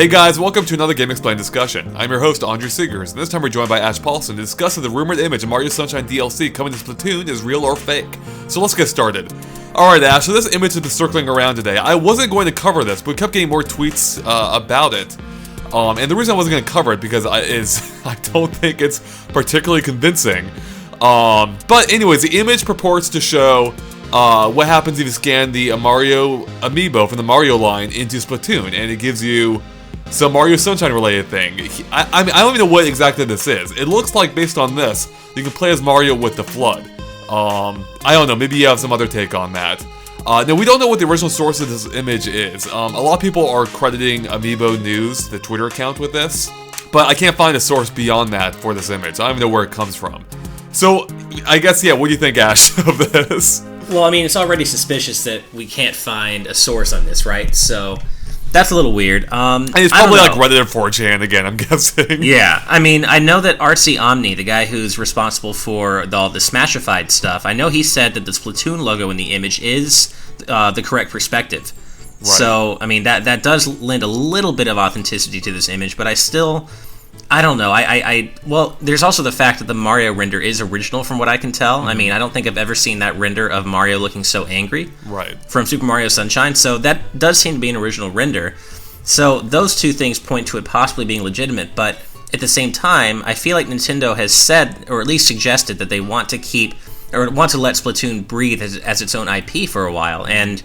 Hey guys, welcome to another GameXplain discussion. I'm your host, Andrew Siegers, and this time we're joined by Ash Paulson to discuss if the rumored image of Mario Sunshine DLC coming to Splatoon is real or fake. So let's get started. Alright Ash, so this image has been circling around today. I wasn't going to cover this, but we kept getting more tweets about it. And the reason I wasn't going to cover it because I don't think it's particularly convincing. But anyways, the image purports to show what happens if you scan the Mario amiibo from the Mario line into Splatoon, and it gives you some Mario Sunshine related thing. I don't even know what exactly this is. It looks like, based on this, you can play as Mario with the Flood. I don't know, maybe you have some other take on that. Now, we don't know what the original source of this image is. A lot of people are crediting Amiibo News, the Twitter account, with this, but I can't find a source beyond that for this image. I don't even know where it comes from. So, I guess, yeah, what do you think, Ash, of this? Well, I mean, it's already suspicious that we can't find a source on this, right? So that's a little weird. And it's probably like Reddit or 4chan again, I'm guessing. Yeah, I mean, I know that Artsy Omni, the guy who's responsible for all the Smashified stuff, I know he said that the Splatoon logo in the image is the correct perspective. Right. So, I mean, that does lend a little bit of authenticity to this image, but I don't know. Well, there's also the fact that the Mario render is original from what I can tell. Mm-hmm. I mean, I don't think I've ever seen that render of Mario looking so angry from Super Mario Sunshine, so that does seem to be an original render. So those two things point to it possibly being legitimate, but at the same time, I feel like Nintendo has said, or at least suggested, that they want to let Splatoon breathe as its own IP for a while, and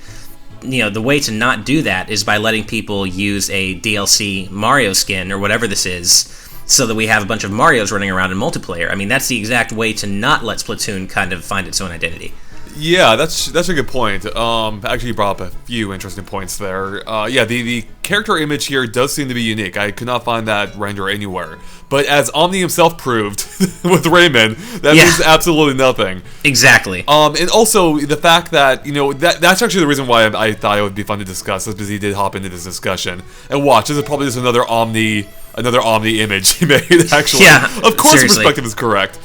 you know, the way to not do that is by letting people use a DLC Mario skin, or whatever this is, so that we have a bunch of Marios running around in multiplayer. I mean, that's the exact way to not let Splatoon kind of find its own identity. Yeah, that's a good point. Actually, you brought up a few interesting points there. Yeah, the character image here does seem to be unique. I could not find that render anywhere. But as Omni himself proved with Rayman, that means absolutely nothing. Exactly. And also the fact that, you know, that's actually the reason why I thought it would be fun to discuss, is because he did hop into this discussion. And watch, this is probably just another Omni image he made, actually. Yeah, of course, seriously. The perspective is correct.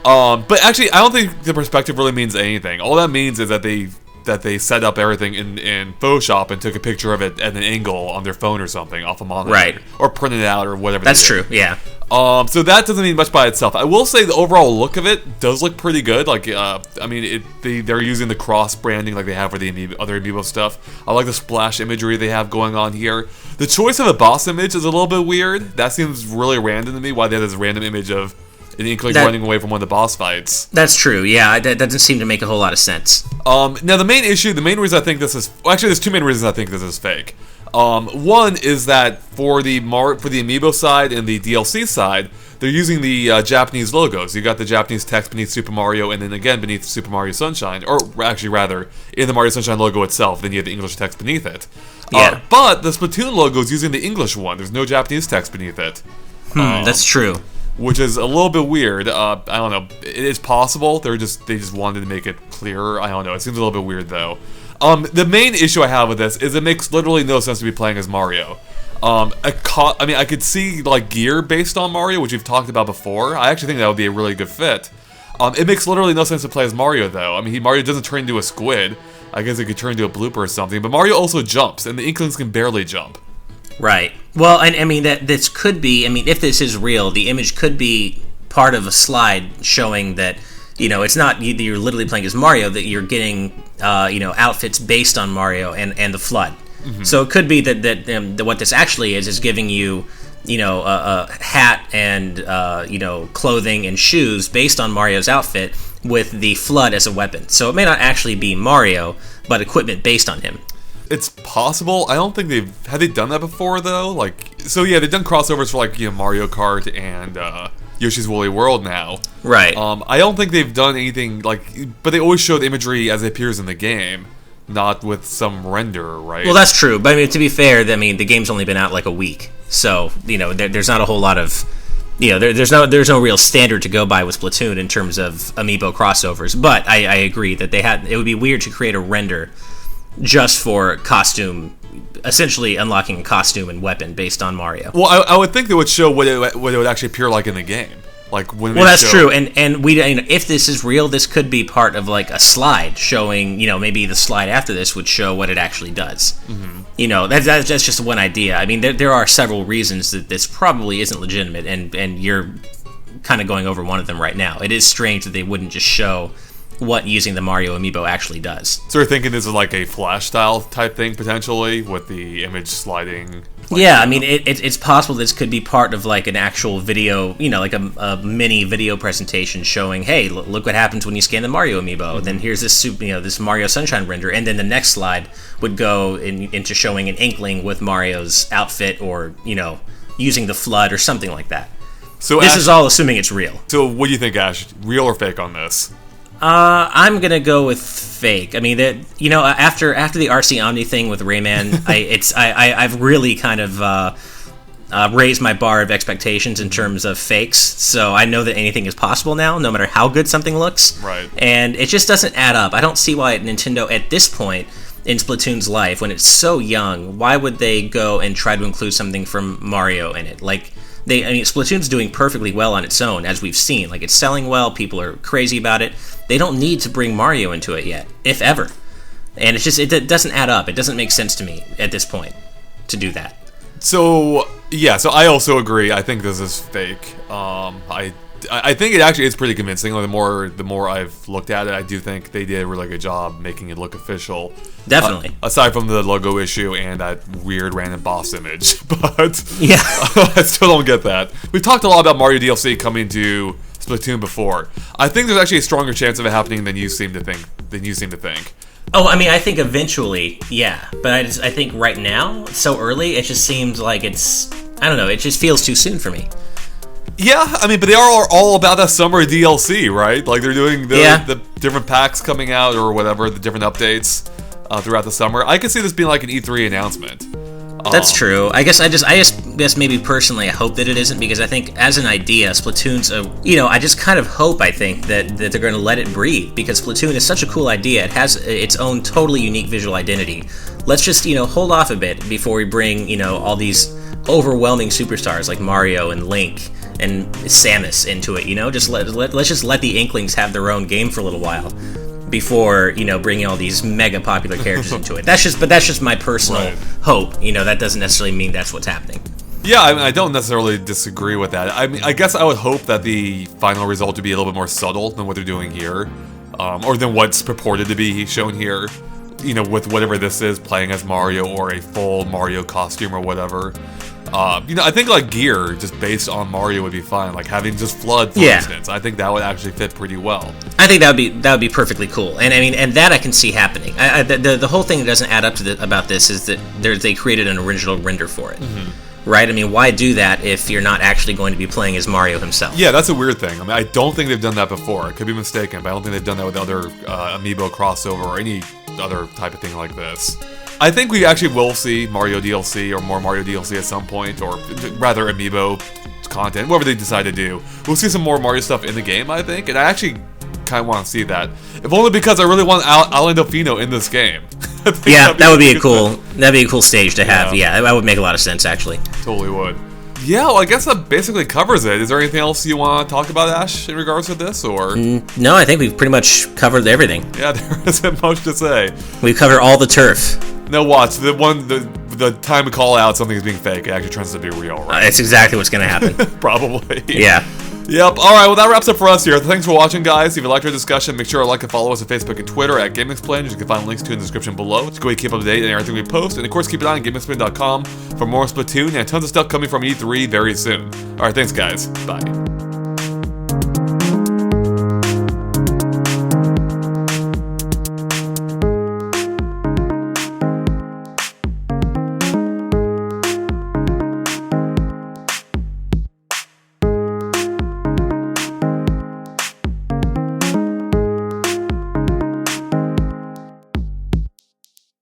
But actually, I don't think the perspective really means anything. All that means is that they set up everything in Photoshop and took a picture of it at an angle on their phone or something off a monitor, right? Or printed it out or whatever. That's true. Yeah. So that doesn't mean much by itself. I will say the overall look of it does look pretty good. Like, I mean, they're using the cross branding like they have for the other Amiibo stuff. I like the splash imagery they have going on here. The choice of a boss image is a little bit weird. That seems really random to me. Why they have this random image of an Inkling running away from one of the boss fights. That's true, yeah. That doesn't seem to make a whole lot of sense. Now, the main reason I think this is... Well, actually, there's two main reasons I think this is fake. One is that for the Amiibo side and the DLC side, they're using the Japanese logos. You got the Japanese text beneath Super Mario, and then again beneath Super Mario Sunshine. Or actually, rather, in the Mario Sunshine logo itself, then you have the English text beneath it. Yeah. But the Splatoon logo is using the English one. There's no Japanese text beneath it. That's true. Which is a little bit weird. I don't know. It is possible. They just wanted to make it clearer. I don't know. It seems a little bit weird though. The main issue I have with this is it makes literally no sense to be playing as Mario. I mean, I could see like gear based on Mario, which we've talked about before. I actually think that would be a really good fit. It makes literally no sense to play as Mario though. I mean, Mario doesn't turn into a squid. I guess it could turn into a blooper or something. But Mario also jumps, and the Inklings can barely jump. Right. Well, and I mean, this could be, I mean, if this is real, the image could be part of a slide showing that, you know, it's not you're literally playing as Mario, that you're getting, you know, outfits based on Mario and the Flood. Mm-hmm. So it could be that what this actually is giving you, you know, a hat and, you know, clothing and shoes based on Mario's outfit with the Flood as a weapon. So it may not actually be Mario, but equipment based on him. It's possible. I don't think have they done that before though. Like, so yeah, they've done crossovers for like, you know, Mario Kart and Yoshi's Woolly World now. Right. I don't think they've done anything like, but they always show the imagery as it appears in the game, not with some render, right? Well, that's true. But I mean, to be fair, I mean, the game's only been out like a week, so you know, there's not a whole lot of, you know, there's no real standard to go by with Splatoon in terms of Amiibo crossovers. But I agree that it would be weird to create a render just for costume, essentially unlocking a costume and weapon based on Mario. Well, I would think they would show what it would actually appear like in the game. Like when well, that's true, and we, if this is real, this could be part of like a slide showing, maybe the slide after this would show what it actually does. Mm-hmm. That's just one idea. I mean, there are several reasons that this probably isn't legitimate, and you're kind of going over one of them right now. It is strange that they wouldn't just show what using the Mario amiibo actually does. So you're thinking this is like a Flash style type thing potentially with the image sliding? Yeah, I mean, it's possible this could be part of like an actual video, like a mini video presentation showing, hey, look what happens when you scan the Mario amiibo. Mm-hmm. Then here's this this Mario Sunshine render, and then the next slide would go into showing an inkling with Mario's outfit, or using the FLUDD or something like that. So this is all assuming it's real. So what do you think, Ash? Real or fake on this? I'm gonna go with fake. I mean, after the RC Omni thing with Rayman, I've really kind of raised my bar of expectations in terms of fakes. So I know that anything is possible now, no matter how good something looks. Right. And it just doesn't add up. I don't see why Nintendo at this point in Splatoon's life, when it's so young, why would they go and try to include something from Mario in it? Like, Splatoon's doing perfectly well on its own, as we've seen. Like, it's selling well, people are crazy about it. They don't need to bring Mario into it yet, if ever. And it doesn't add up. It doesn't make sense to me at this point to do that. So I also agree. I think this is fake. I think it actually is pretty convincing. The more I've looked at it, I do think they did a really good job making it look official. Definitely. Aside from the logo issue and that weird random boss image, but yeah, I still don't get that. We've talked a lot about Mario DLC coming to Splatoon before. I think there's actually a stronger chance of it happening than you seem to think. Oh, I mean, I think eventually, yeah. But I think right now, so early, it just seems like it's, I don't know, it just feels too soon for me. Yeah, I mean, but they are all about that summer DLC, right? Like, they're doing the different packs coming out or whatever, the different updates throughout the summer. I could see this being like an E3 announcement. That's true. I guess maybe personally I hope that it isn't, because I think as an idea, Splatoon's I just kind of hope, I think, that they're going to let it breathe, because Splatoon is such a cool idea. It has its own totally unique visual identity. Let's just, hold off a bit before we bring, all these overwhelming superstars like Mario and Link and Samus into it, let's just let the Inklings have their own game for a little while before, bringing all these mega popular characters into it. That's just my personal hope. That doesn't necessarily mean that's what's happening. Yeah, I mean, I don't necessarily disagree with that. I mean, I guess I would hope that the final result would be a little bit more subtle than what they're doing here, or than what's purported to be shown here. With whatever this is, playing as Mario or a full Mario costume or whatever. I think like gear just based on Mario would be fine. Like having just FLUDD, for instance. I think that would actually fit pretty well. I think that would be perfectly cool. And I mean, and that I can see happening. The whole thing that doesn't add up to about this is that they created an original render for it. Mm-hmm. Right? I mean, why do that if you're not actually going to be playing as Mario himself? Yeah, that's a weird thing. I mean, I don't think they've done that before. I could be mistaken, but I don't think they've done that with other amiibo crossover or any other type of thing like this. I think we actually will see Mario DLC or more Mario DLC at some point, or rather amiibo content, whatever they decide to do. We'll see some more Mario stuff in the game, I think, and I actually kind of want to see that. If only because I really want Alan Delfino in this game. Yeah, that'd be a cool stage to have. Yeah, that would make a lot of sense, actually. Totally would. Yeah, well, I guess that basically covers it. Is there anything else you want to talk about, Ash, in regards to this, or? No, I think we've pretty much covered everything. Yeah, there isn't much to say. We've covered all the turf. No, watch. The time to call out something as being fake, it actually turns out to be real, right? It's exactly what's going to happen. Probably. Yeah. Yep. All right. Well, that wraps up for us here. Thanks for watching, guys. If you liked our discussion, make sure to like and follow us on Facebook and Twitter at GameXplain, which you can find links to in the description below. Just go ahead and keep up to date on everything we post. And, of course, keep an eye on GameXplain.com for more Splatoon and tons of stuff coming from E3 very soon. All right. Thanks, guys. Bye.